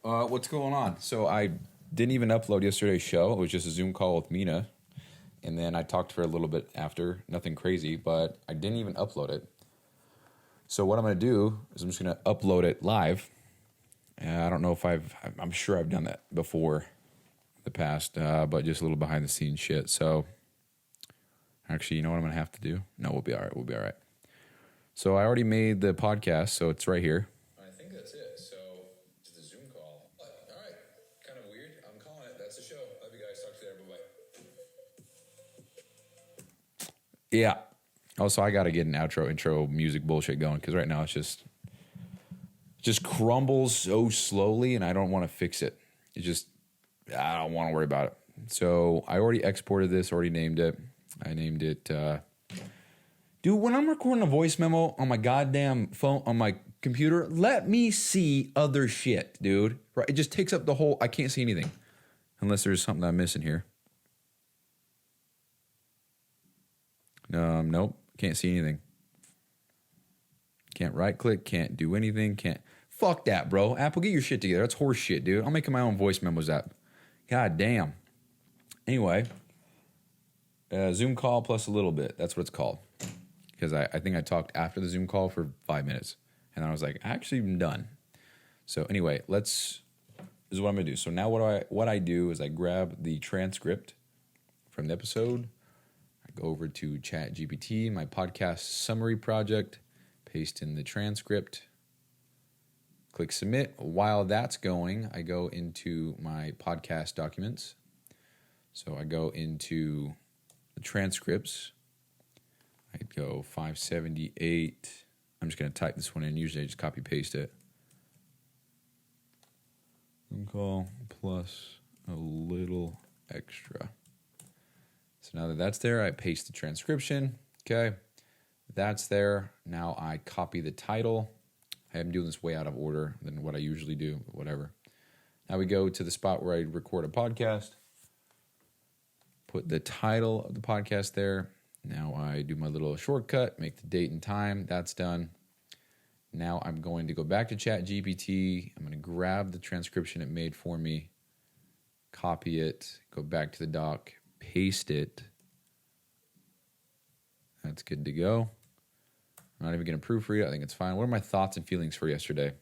What's going on? So I didn't even upload yesterday's show. It was just a Zoom call with Mina, and then I talked to her a little bit after. Nothing crazy, but I didn't even upload it. So what I'm going to do is I'm just going to upload it live. I don't know if I'm sure I've done that before in the past, but just a little behind the scenes shit. So actually, you know what I'm going to have to do? No, we'll be all right. We'll be all right. So I already made the podcast, so it's right here. I think that's it. So just a Zoom call. All right. Kind of weird. I'm calling it. That's the show. Love you guys. Talk to you later. Bye-bye. Yeah. Also, I got to get an outro, intro music bullshit going because right now it's just crumbles so slowly and I don't want to fix it. I don't want to worry about it. So I already exported this, already named it. I named it, dude, when I'm recording a voice memo on my goddamn phone, on my computer, let me see other shit, dude. Right? It just takes up the whole, I can't see anything unless there's something I'm missing here. Nope, can't see anything. Can't right click, can't do anything, can't. Fuck that, bro. Apple, get your shit together. That's horse shit, dude. I'm making my own voice memos app. God damn. Anyway, Zoom call plus a little bit. That's what it's called. Because I think I talked after the Zoom call for 5 minutes. And I was like, actually, I'm done. So anyway, this is what I'm going to do. So now what I do is I grab the transcript from the episode. I go over to ChatGPT, my podcast summary project, paste in the transcript, click submit. While that's going, I go into my podcast documents. So I go into the transcripts. I'd go 578. I'm just going to type this one in. Usually I just copy paste it. Zoom call plus a little extra. So now that that's there, I paste the transcription. Okay. That's there. Now I copy the title. I am doing this way out of order than what I usually do, but whatever. Now we go to the spot where I record a podcast. Put the title of the podcast there. Now I do my little shortcut, make the date and time. That's done. Now I'm going to go back to ChatGPT. I'm going to grab the transcription it made for me, copy it, go back to the doc, paste it. That's good to go. I'm not even going to proofread it. I think it's fine. What are my thoughts and feelings for yesterday?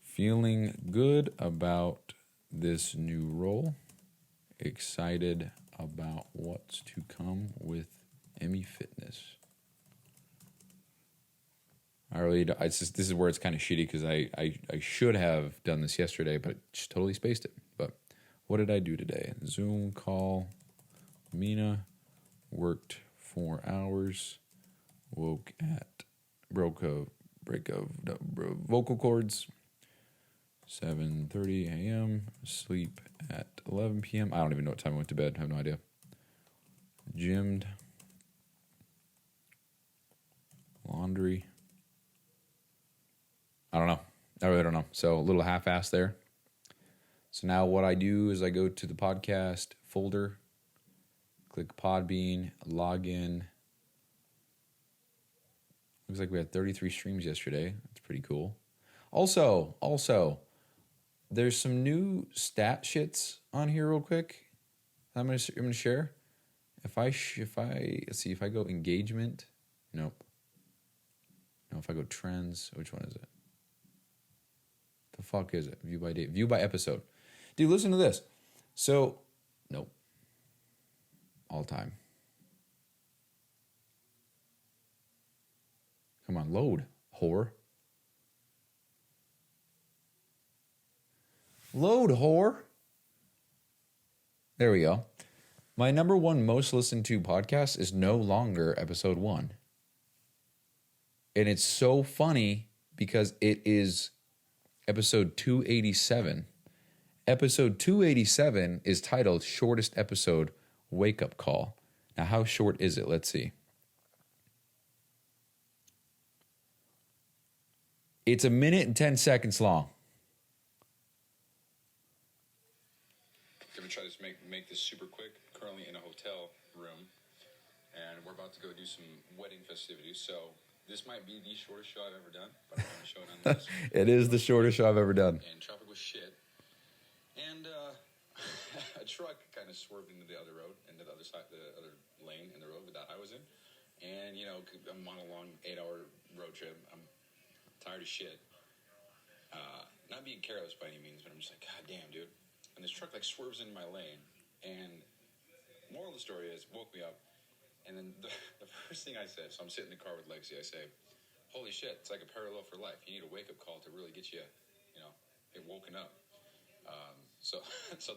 Feeling good about this new role. Excited about what's to come with Emmy Fitness. This is where it's kind of shitty because I should have done this yesterday, but just totally spaced it. But what did I do today? Zoom call. Mina worked 4 hours. Woke at break of vocal cords. 7:30 a.m. Sleep at 11 p.m. I don't even know what time I went to bed. I have no idea. Gymmed. Laundry. I don't know. I really don't know. So a little half-assed there. So now what I do is I go to the podcast folder, click Podbean, log in. Looks like we had 33 streams yesterday. That's pretty cool. Also, there's some new stat shits on here real quick. I'm gonna share. If I let's see, if I go engagement, nope. No, if I go trends, which one is it? The fuck is it? View by date, view by episode. Dude, listen to this. So, nope. All time. Come on, load, whore. Load, whore. There we go. My number one most listened to podcast is no longer episode 1. And it's so funny because it is episode 287. Episode 287 is titled Shortest Episode Wake Up Call. Now, how short is it? Let's see. It's 1 minute and 10 seconds long. I'm going to try to make this super quick. Currently in a hotel room, and we're about to go do some wedding festivities. So This might be the shortest show I've ever done, but I'm going to show it nonetheless. It is the shortest show I've ever done. And traffic was shit. And a truck kind of swerved into the other road, into the other side, the other lane in the road that I was in. And, you know, I'm on a long 8-hour road trip. I'm tired of shit. Not being careless by any means, but I'm just like, God damn, dude. And this truck, like, swerves into my lane. And moral of the story is, woke me up. And then the first thing I said, so I'm sitting in the car with Lexi, I say, holy shit, it's like a parallel for life. You need a wake-up call to really get you, you know, get woken up. So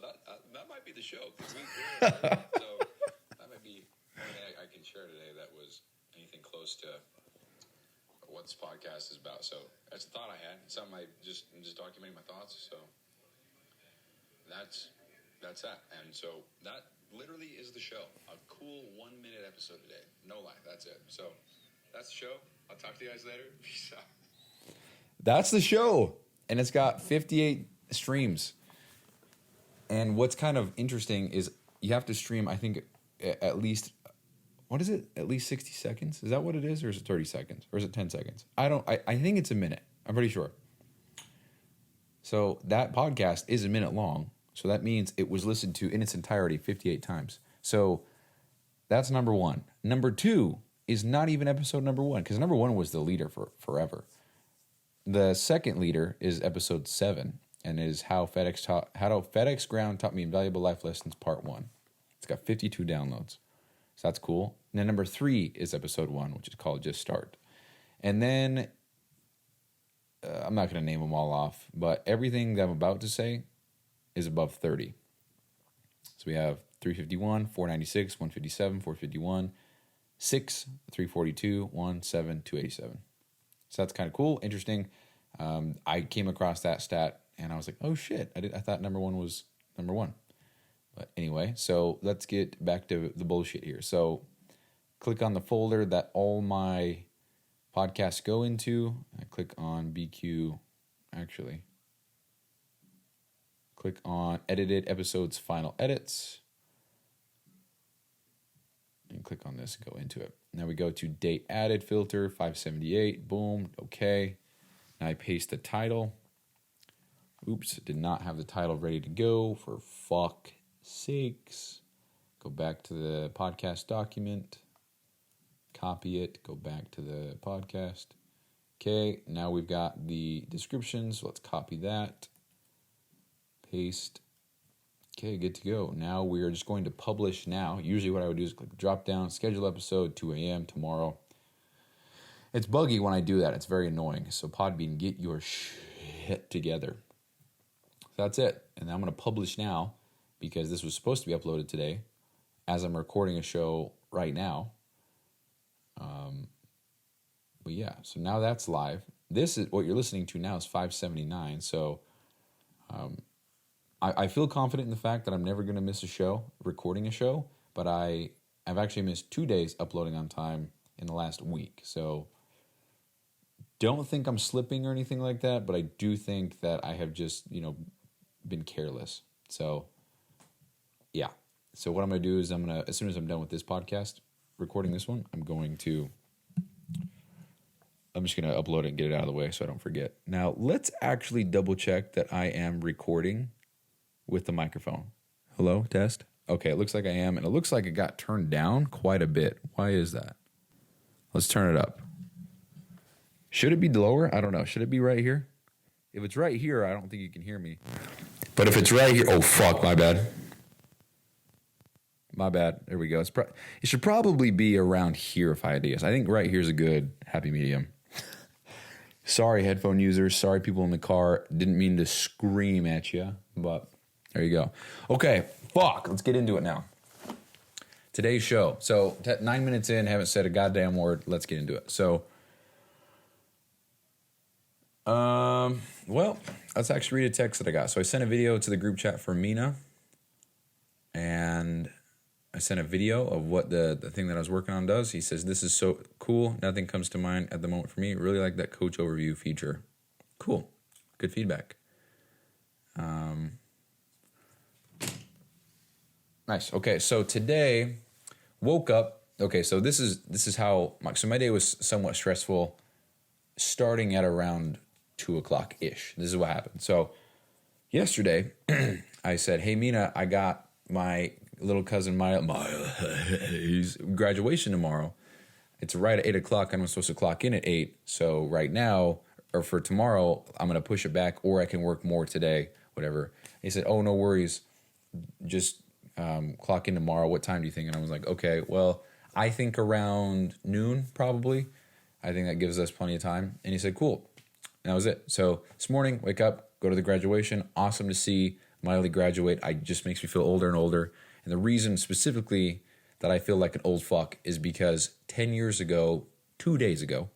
that might be the show. So that might be something I can share today that was anything close to what this podcast is about. So that's a thought I had. It's something I'm just documenting my thoughts. So that's that. And so that literally is the show. A cool 1-minute episode today. No lie. That's it. So that's the show. I'll talk to you guys later. Peace out. That's the show. And it's got 58 streams. And what's kind of interesting is you have to stream, I think, at least, what is it? At least 60 seconds? Is that what it is? Or is it 30 seconds? Or is it 10 seconds? I think it's a minute. I'm pretty sure. So that podcast is a minute long. So that means it was listened to in its entirety 58 times. So that's number one. Number two is not even episode number one, because number one was the leader for forever. The second leader is episode 7. And is how FedEx Ground taught me invaluable life lessons, part 1. It's got 52 downloads. So that's cool. And then number 3 is episode 1, which is called Just Start. And then, I'm not going to name them all off, but everything that I'm about to say is above 30. So we have 351, 496, 157, 451, 6, 342, 1, 7, 287. So that's kind of cool, interesting. I came across that stat. And I was like, oh, shit, I thought number 1 was number 1. But anyway, so let's get back to the bullshit here. So click on the folder that all my podcasts go into. I click on BQ, actually. Click on edited episodes, final edits. And click on this and go into it. Now we go to date added filter, 578. Boom, okay. Now I paste the title. Oops, did not have the title ready to go, for fuck sakes. Go back to the podcast document, copy it, go back to the podcast. Okay, now we've got the description, so let's copy that, paste. Okay, good to go. Now we are just going to publish now. Usually what I would do is click drop down, schedule episode, 2 a.m. tomorrow. It's buggy when I do that. It's very annoying. So Podbean, get your shit together. That's it. And I'm going to publish now because this was supposed to be uploaded today as I'm recording a show right now. But yeah, so now that's live. This is what you're listening to now is 579. So I feel confident in the fact that I'm never going to miss a show, recording a show, but I've actually missed 2 days uploading on time in the last week. So don't think I'm slipping or anything like that, but I do think that I have just, been careless. So, yeah. So what I'm going to do is as soon as I'm done with this podcast, recording this one, I'm just going to upload it and get it out of the way so I don't forget. Now, let's actually double check that I am recording with the microphone. Hello, test? Okay, it looks like I am, and it looks like it got turned down quite a bit. Why is that? Let's turn it up. Should it be lower? I don't know. Should it be right here? If it's right here, I don't think you can hear me. But if it's right here, oh, fuck, my bad. My bad. There we go. It should probably be around here if I had to guess. I think right here is a good happy medium. Sorry, headphone users. Sorry, people in the car. Didn't mean to scream at you, but there you go. Okay, fuck. Let's get into it now. Today's show. So 9 minutes in, haven't said a goddamn word. Let's get into it. So, well, let's actually read a text that I got. So I sent a video to the group chat for Mina, and I sent a video of what the thing that I was working on does. He says, this is so cool. Nothing comes to mind at the moment for me. Really like that coach overview feature. Cool. Good feedback. Nice. Okay, so today, woke up okay, so this is how my day was somewhat stressful, starting at around 2:00 ish. This is what happened. So yesterday, I said, "Hey Mina, I got my little cousin Maya's graduation tomorrow. It's right at 8:00, and I'm supposed to clock in at 8. So right now, or for tomorrow, I'm gonna push it back, or I can work more today, whatever." He said, "Oh, no worries. Just clock in tomorrow. What time do you think?" And I was like, "Okay, well, I think around noon probably. I think that gives us plenty of time." And he said, "Cool." And that was it. So this morning, wake up, go to the graduation. Awesome to see Miley graduate. It just makes me feel older and older. And the reason specifically that I feel like an old fuck is because 10 years ago, 2 days ago,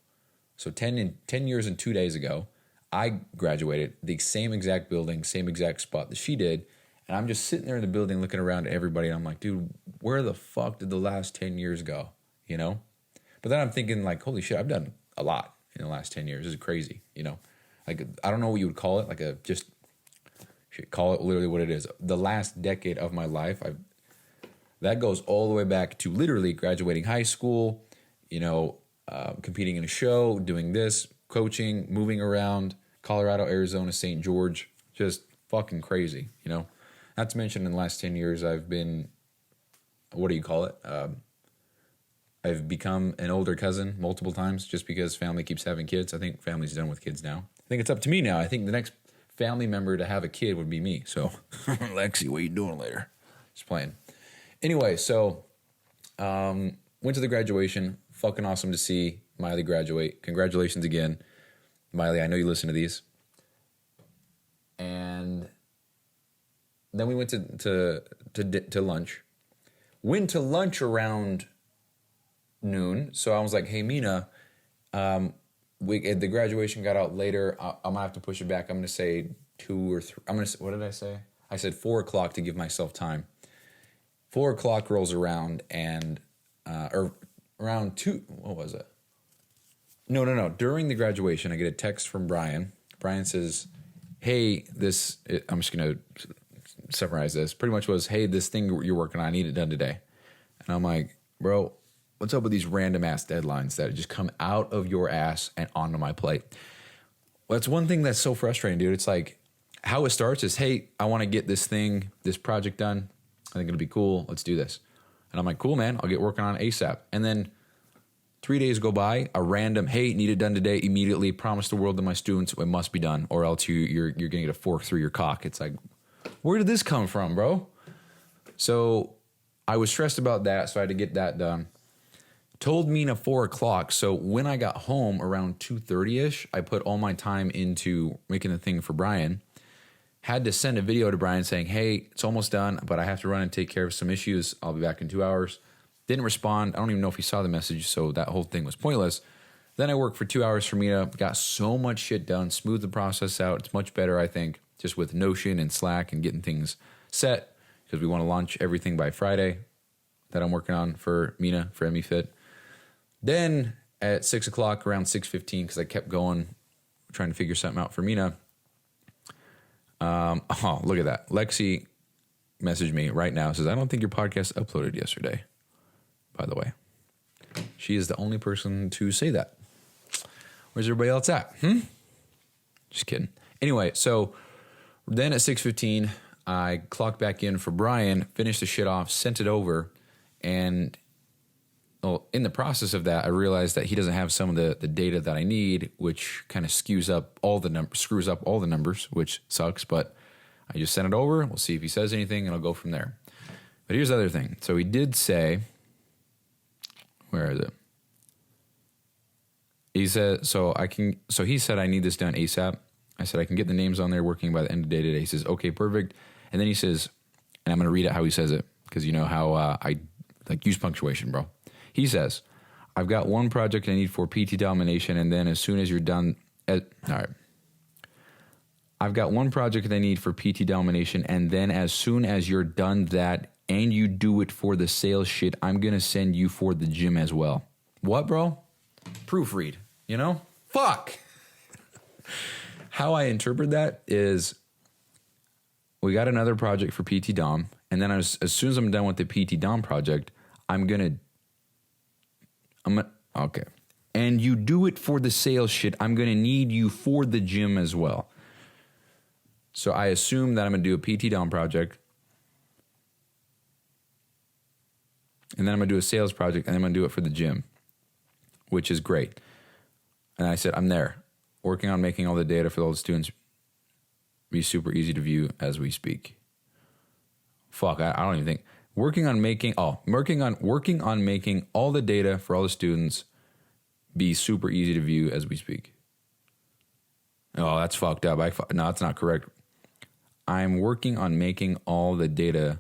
so 10 years and 2 days ago, I graduated the same exact building, same exact spot that she did. And I'm just sitting there in the building looking around at everybody. And I'm like, dude, where the fuck did the last 10 years go? You know? But then I'm thinking like, holy shit, I've done a lot in the last 10 years. This is crazy, you know? Like, I don't know what you would call it. Like call it literally what it is. The last decade of my life, that goes all the way back to literally graduating high school, you know, competing in a show, doing this, coaching, moving around, Colorado, Arizona, St. George, just fucking crazy, you know? Not to mention in the last 10 years, I've been, what do you call it? I've become an older cousin multiple times just because family keeps having kids. I think family's done with kids now. I think it's up to me now. I think the next family member to have a kid would be me. So, Lexi, what are you doing later? Just playing. Anyway, so went to the graduation. Fucking awesome to see Miley graduate. Congratulations again. Miley, I know you listen to these. And then we went to lunch. Went to lunch around noon. So I was like, "Hey, Mina, the graduation got out later. I'm going to have to push it back. I'm going to say 2 or 3. What did I say? I said 4:00 to give myself time. 4:00 rolls around and, or around 2, what was it? No. During the graduation, I get a text from Brian. Brian says, "Hey, I'm just going to summarize this. Pretty much was, hey, this thing you're working on, I need it done today." And I'm like, "Bro, what's up with these random ass deadlines that just come out of your ass and onto my plate?" Well, that's one thing that's so frustrating, dude. It's like how it starts is, "Hey, I want to get this project done. I think it'll be cool. Let's do this." And I'm like, "Cool, man. I'll get working on it ASAP." And then 3 days go by, a random, "Hey, need it done today immediately. Promise the world to my students it must be done, or else you're going to get a fork through your cock." It's like, where did this come from, bro? So I was stressed about that, so I had to get that done. Told Mina 4:00. So when I got home around 2:30ish, I put all my time into making the thing for Brian. Had to send a video to Brian saying, "Hey, it's almost done, but I have to run and take care of some issues. I'll be back in 2 hours." Didn't respond. I don't even know if he saw the message, so that whole thing was pointless. Then I worked for 2 hours for Mina, got so much shit done, smoothed the process out. It's much better, I think, just with Notion and Slack and getting things set, because we want to launch everything by Friday that I'm working on for Mina, for MeFit. Then at 6:00, around 6:15, because I kept going, trying to figure something out for Mina. Oh, look at that. Lexi messaged me right now, says, "I don't think your podcast uploaded yesterday," by the way. She is the only person to say that. Where's everybody else at? Just kidding. Anyway, so then at 6:15, I clocked back in for Brian, finished the shit off, sent it over, and in the process of that, I realized that he doesn't have some of the data that I need, which kind of screws up all the numbers, which sucks, but I just sent it over. We'll see if he says anything, and I'll go from there. But here's the other thing. So he did say, where is it? He said, he said, "I need this done ASAP." I said, "I can get the names on there working by the end of the day today." He says, "Okay, perfect." And then he says, and I'm going to read out how he says it, because you know how I like use punctuation, bro. He says, "I've got one project I need for PT domination, and then as soon as you're done, all right. I've got one project I need for PT domination, and then as soon as you're done that, and you do it for the sales shit, I'm going to send you for the gym as well." What, bro? Proofread, you know? Fuck. How I interpret that is, we got another project for PT Dom, and then as soon as I'm done with the PT Dom project, I'm going to Okay. And you do it for the sales shit, I'm going to need you for the gym as well. So I assume that I'm going to do a PT Dom project. And then I'm going to do a sales project, and then I'm going to do it for the gym, which is great. And I said, I'm there, working on making all the data for all the students be super easy to view as we speak. Fuck, I don't even think. Working on making all the data for all the students be super easy to view as we speak. Oh, that's fucked up. No, that's not correct. I'm working on making all the data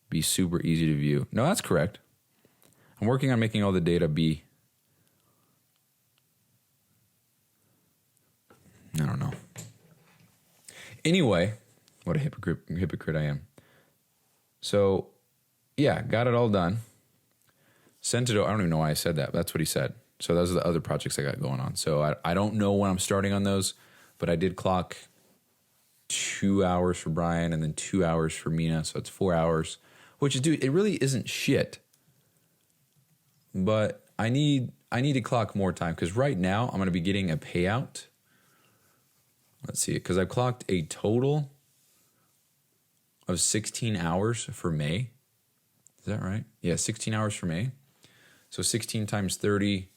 be super easy to view. No, that's correct. I'm working on making all the data be... I don't know. Anyway, what a hypocrite I am. So, yeah, got it all done. Sent it. I don't even know why I said that. But that's what he said. So those are the other projects I got going on. So I don't know when I'm starting on those, but I did clock 2 hours for Brian and then 2 hours for Mina. So it's 4 hours, which is, dude, it really isn't shit. But I need to clock more time because right now I'm going to be getting a payout. Let's see, because I've clocked a total of 16 hours for May. Is that right? Yeah, 16 hours for May. So 16 times 30.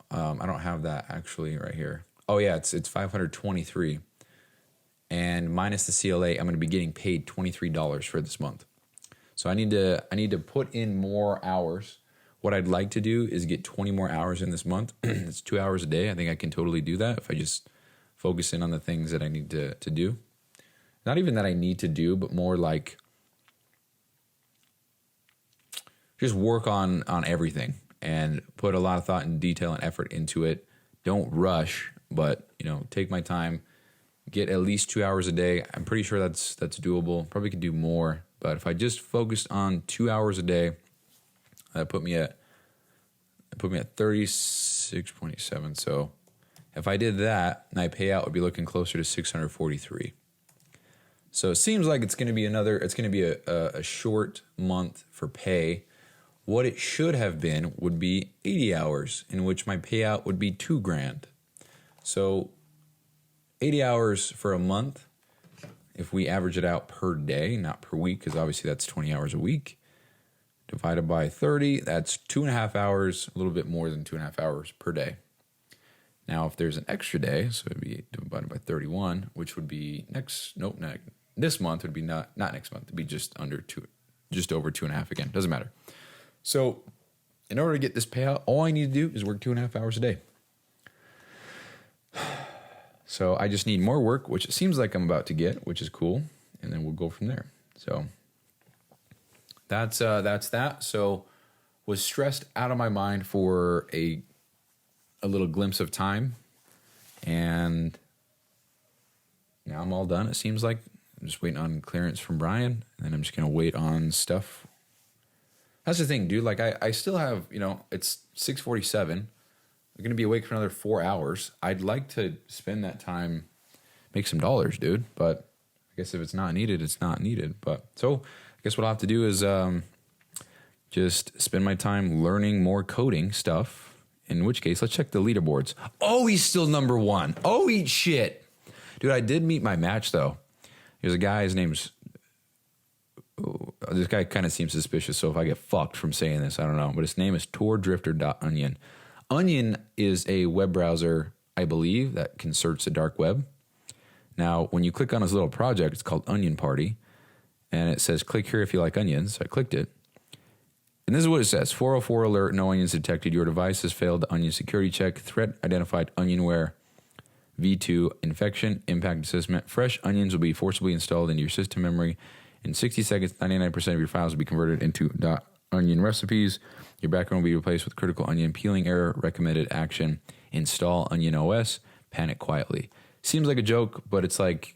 I don't have that actually right here. Oh yeah, it's 523. And minus the CLA, I'm going to be getting paid $23 for this month. So I need to put in more hours. What I'd like to do is get 20 more hours in this month. It's 2 hours a day. I think I can totally do that if I just focus in on the things that I need to do. Not even that I need to do, but more like just work on everything and put a lot of thought and detail and effort into it. Don't rush, but take my time. Get at least 2 hours a day. I'm pretty sure that's doable. Probably could do more, but if I just focused on 2 hours a day, that put me at 36.7. So if I did that, my payout would be looking closer to 643. So it seems like it's going to be a short month for pay. What it should have been would be 80 hours, in which my payout would be $2,000. So 80 hours for a month, if we average it out per day, not per week, because obviously that's 20 hours a week, divided by 30, that's 2.5 hours, a little bit more than 2.5 hours per day. Now, if there's an extra day, so it'd be divided by 31, which would be this month would be not next month. It'd be just over 2.5 again. Doesn't matter. So in order to get this payout, all I need to do is work 2.5 hours a day. So I just need more work, which it seems like I'm about to get, which is cool. And then we'll go from there. So that's that. So was stressed out of my mind for a little glimpse of time. And now I'm all done. It seems like I'm just waiting on clearance from Brian, and then I'm just going to wait on stuff. That's the thing, dude. Like I still have, it's 6:47. I'm going to be awake for another 4 hours. I'd like to spend that time, make some dollars, dude. But I guess if it's not needed, it's not needed. But so I guess what I'll have to do is just spend my time learning more coding stuff. In which case, let's check the leaderboards. Oh, he's still number one. Oh, eat shit. Dude, I did meet my match, though. There's a guy, his name's... this guy kind of seems suspicious, so if I get fucked from saying this, I don't know. But his name is tourdrifter.onion. Onion is a web browser, I believe, that can search the dark web. Now, when you click on his little project, it's called Onion Party, and it says, click here if you like onions. So I clicked it. And this is what it says. 404 alert, no onions detected. Your device has failed the onion security check. Threat identified onionware. V2 infection impact assessment. Fresh onions will be forcibly installed into your system memory. In 60 seconds, 99% of your files will be converted into .onion recipes. Your background will be replaced with critical onion peeling error. Recommended action. Install Onion OS. Panic quietly. Seems like a joke, but it's like,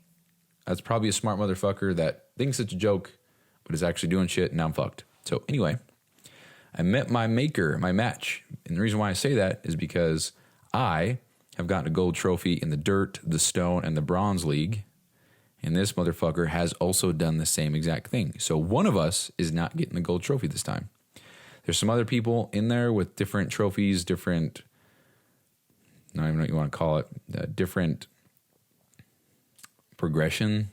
that's probably a smart motherfucker that thinks it's a joke, but is actually doing shit, and now I'm fucked. So anyway, I met my match. And the reason why I say that is because I have gotten a gold trophy in the dirt, the stone, and the bronze league. And this motherfucker has also done the same exact thing. So one of us is not getting the gold trophy this time. There's some other people in there with different trophies, different, I don't even know what you want to call it, different progression.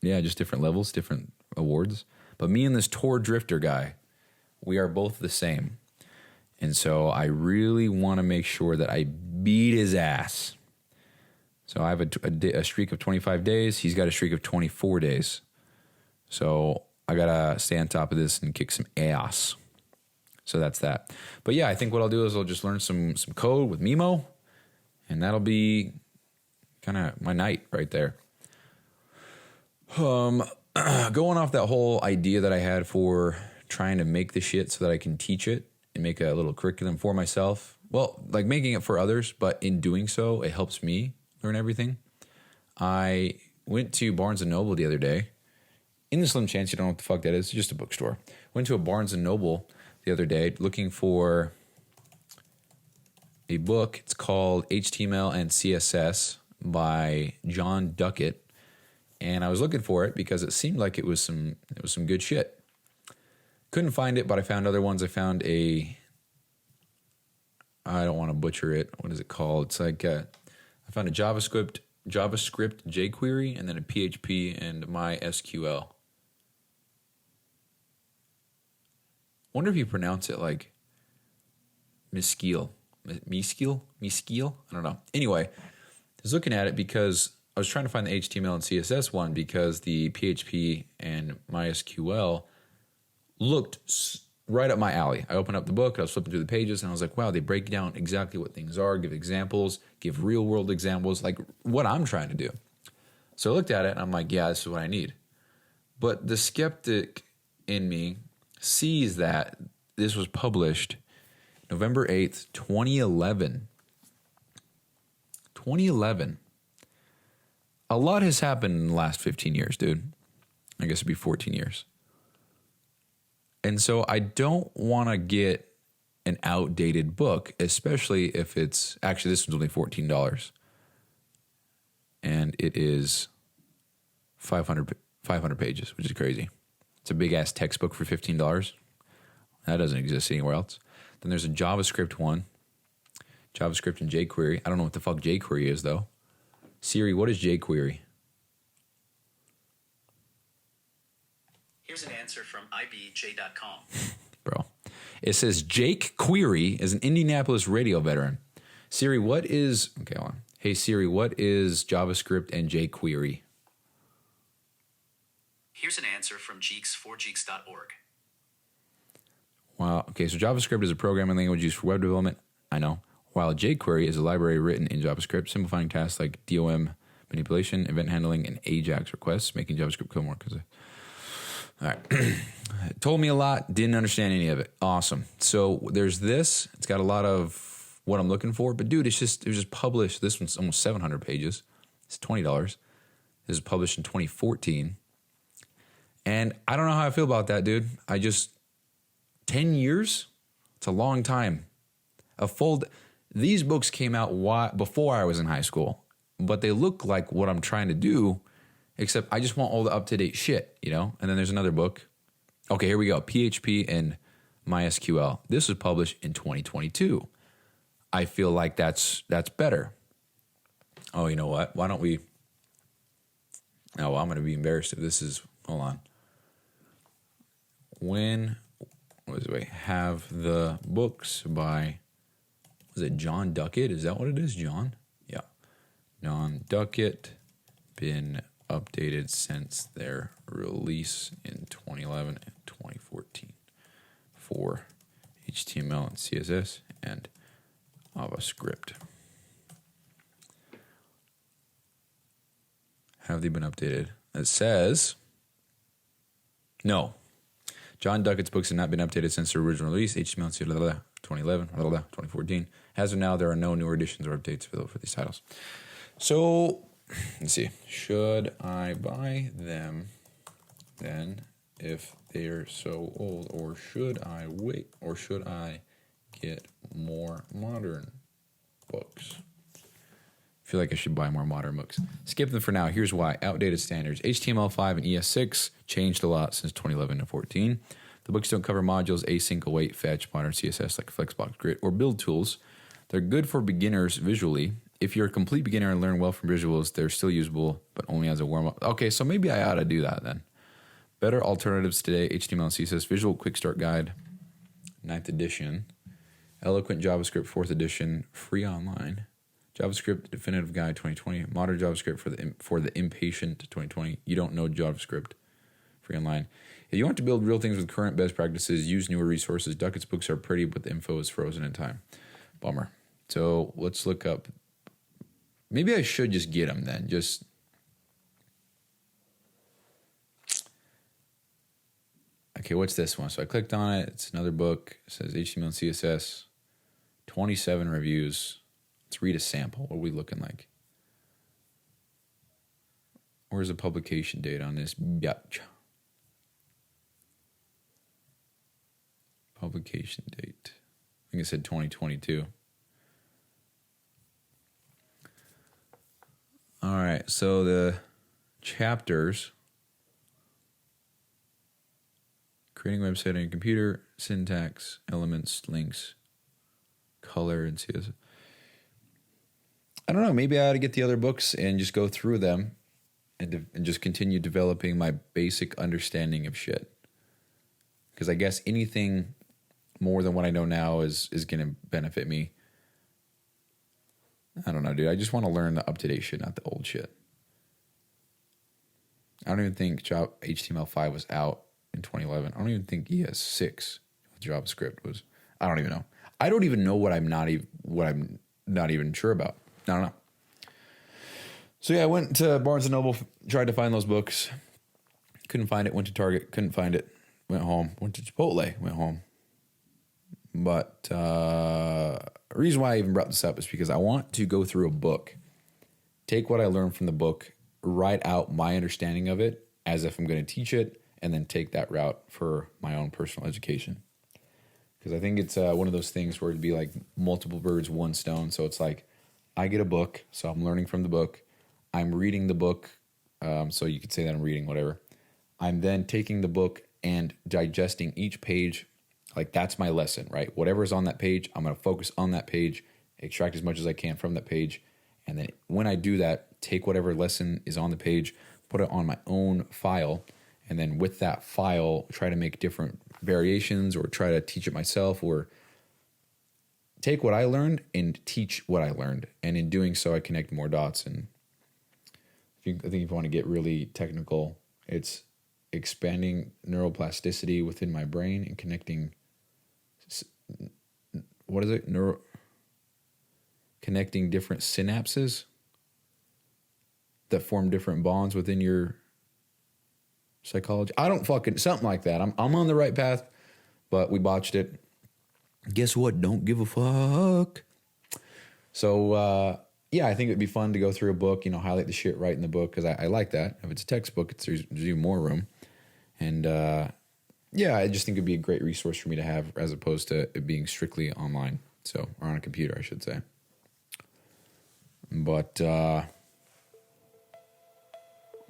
Yeah, just different levels, different awards. But me and this Tor Drifter guy, we are both the same. And so I really want to make sure that I beat his ass. So I have a streak of 25 days. He's got a streak of 24 days. So I got to stay on top of this and kick some ass. So that's that. But yeah, I think what I'll do is I'll just learn some code with Mimo. And that'll be kind of my night right there. Going off that whole idea that I had for trying to make the shit so that I can teach it and make a little curriculum for myself. Well, like making it for others, but in doing so, it helps me learn everything. I went to Barnes & Noble the other day. In the slim chance you don't know what the fuck that is, it's just a bookstore. Went to a Barnes & Noble the other day looking for a book. It's called HTML and CSS by John Duckett. And I was looking for it because it seemed like it was some good shit. Couldn't find it, but I found other ones. I found I don't want to butcher it. What is it called? It's like I found a JavaScript jQuery and then a PHP and MySQL. Wonder if you pronounce it like Miskiel. Miskiel? I don't know. Anyway, I was looking at it because I was trying to find the HTML and CSS one because the PHP and MySQL looked right up my alley. I opened up the book, I was flipping through the pages, and I was like, wow, they break down exactly what things are, give examples, give real world examples, like what I'm trying to do. So I looked at it and I'm like, yeah, this is what I need. But the skeptic in me sees that this was published November 8th, 2011. 2011. A lot has happened in the last 15 years, dude. I guess it'd be 14 years. And so I don't want to get an outdated book, especially if it's, actually this one's only $14. And it is 500 pages, which is crazy. It's a big ass textbook for $15. That doesn't exist anywhere else. Then there's a JavaScript one, JavaScript and jQuery. I don't know what the fuck jQuery is though. Siri, what is jQuery? Here's an answer from ibj.com. Bro. It says Jake Query is an Indianapolis radio veteran. Siri, what is... Okay, hold on. Hey, Siri, what is JavaScript and jQuery? Here's an answer from geeks4geeks.org. Wow. Okay, so JavaScript is a programming language used for web development. I know. While jQuery is a library written in JavaScript, simplifying tasks like DOM manipulation, event handling, and AJAX requests, making JavaScript code more... All right. Told me a lot. Didn't understand any of it. Awesome. So there's this. It's got a lot of what I'm looking for. But dude, it was just published. This one's almost 700 pages. It's $20. This was published in 2014. And I don't know how I feel about that, dude. 10 years? It's a long time. These books came out before I was in high school. But they look like what I'm trying to do. Except I just want all the up-to-date shit, you know? And then there's another book. Okay, here we go. PHP and MySQL. This was published in 2022. I feel like that's better. Oh, you know what? Why don't we... Oh, well, I'm going to be embarrassed if this is... Hold on. Have the books by... Was it John Duckett? Is that what it is? John? Yeah. John Duckett. Been updated since their release in 2011 and 2014 for HTML and CSS and JavaScript. Have they been updated? It says, no. John Duckett's books have not been updated since their original release, HTML and CSS, 2011, 2014. As of now, there are no new editions or updates available for these titles. So... Let's see. Should I buy them then if they're so old? Or should I wait? Or should I get more modern books? I feel like I should buy more modern books. Skip them for now. Here's why. Outdated standards. HTML5 and ES6 changed a lot since 2011 to 14. The books don't cover modules, async, await, fetch, modern CSS like Flexbox, Grid, or build tools. They're good for beginners visually. If you're a complete beginner and learn well from visuals, they're still usable, but only as a warm-up. Okay, so maybe I ought to do that then. Better alternatives today, HTML and CSS, Visual Quick Start Guide, 9th edition. Eloquent JavaScript, 4th edition, free online. JavaScript Definitive Guide 2020. Modern JavaScript for the impatient 2020. You don't know JavaScript, free online. If you want to build real things with current best practices, use newer resources. Duckett's books are pretty, but the info is frozen in time. Bummer. So let's look up. Maybe I should just get them then. Okay, what's this one? So I clicked on it. It's another book. It says HTML and CSS. 27 reviews. Let's read a sample. What are we looking like? Where's the publication date on this? Biatch. Publication date. I think it said 2022. All right, so the chapters. Creating a website on your computer, syntax, elements, links, color, and CSS. I don't know, maybe I ought to get the other books and just go through them and just continue developing my basic understanding of shit. Because I guess anything more than what I know now is going to benefit me. I don't know, dude. I just want to learn the up-to-date shit, not the old shit. I don't even think HTML5 was out in 2011. I don't even think ES6 JavaScript was. I don't even know. I don't even know what I'm not even sure about. I don't know. So yeah, I went to Barnes & Noble, tried to find those books. Couldn't find it. Went to Target, couldn't find it. Went home. Went to Chipotle, went home. But the reason why I even brought this up is because I want to go through a book, take what I learned from the book, write out my understanding of it as if I'm going to teach it, and then take that route for my own personal education. Because I think it's one of those things where it'd be like multiple birds, one stone. So it's like I get a book, so I'm learning from the book. I'm reading the book, so you could say that I'm reading, whatever. I'm then taking the book and digesting each page. Like that's my lesson, right? Whatever's on that page, I'm going to focus on that page, extract as much as I can from that page. And then when I do that, take whatever lesson is on the page, put it on my own file. And then with that file, try to make different variations or try to teach it myself or take what I learned and teach what I learned. And in doing so, I connect more dots. And I think if you want to get really technical, it's expanding neuroplasticity within my brain and connecting, connecting different synapses that form different bonds within your psychology. I don't something like that. I'm on the right path, but we botched it. Guess what? Don't give a fuck. So, yeah, I think it'd be fun to go through a book, highlight the shit right in the book because I like that. If it's a textbook, there's even more room. And, yeah, I just think it'd be a great resource for me to have as opposed to it being strictly online. So, or on a computer, I should say. But, I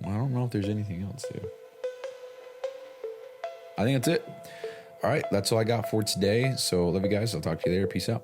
don't know if there's anything else, dude. I think that's it. All right, that's all I got for today. So love you guys. I'll talk to you later. Peace out.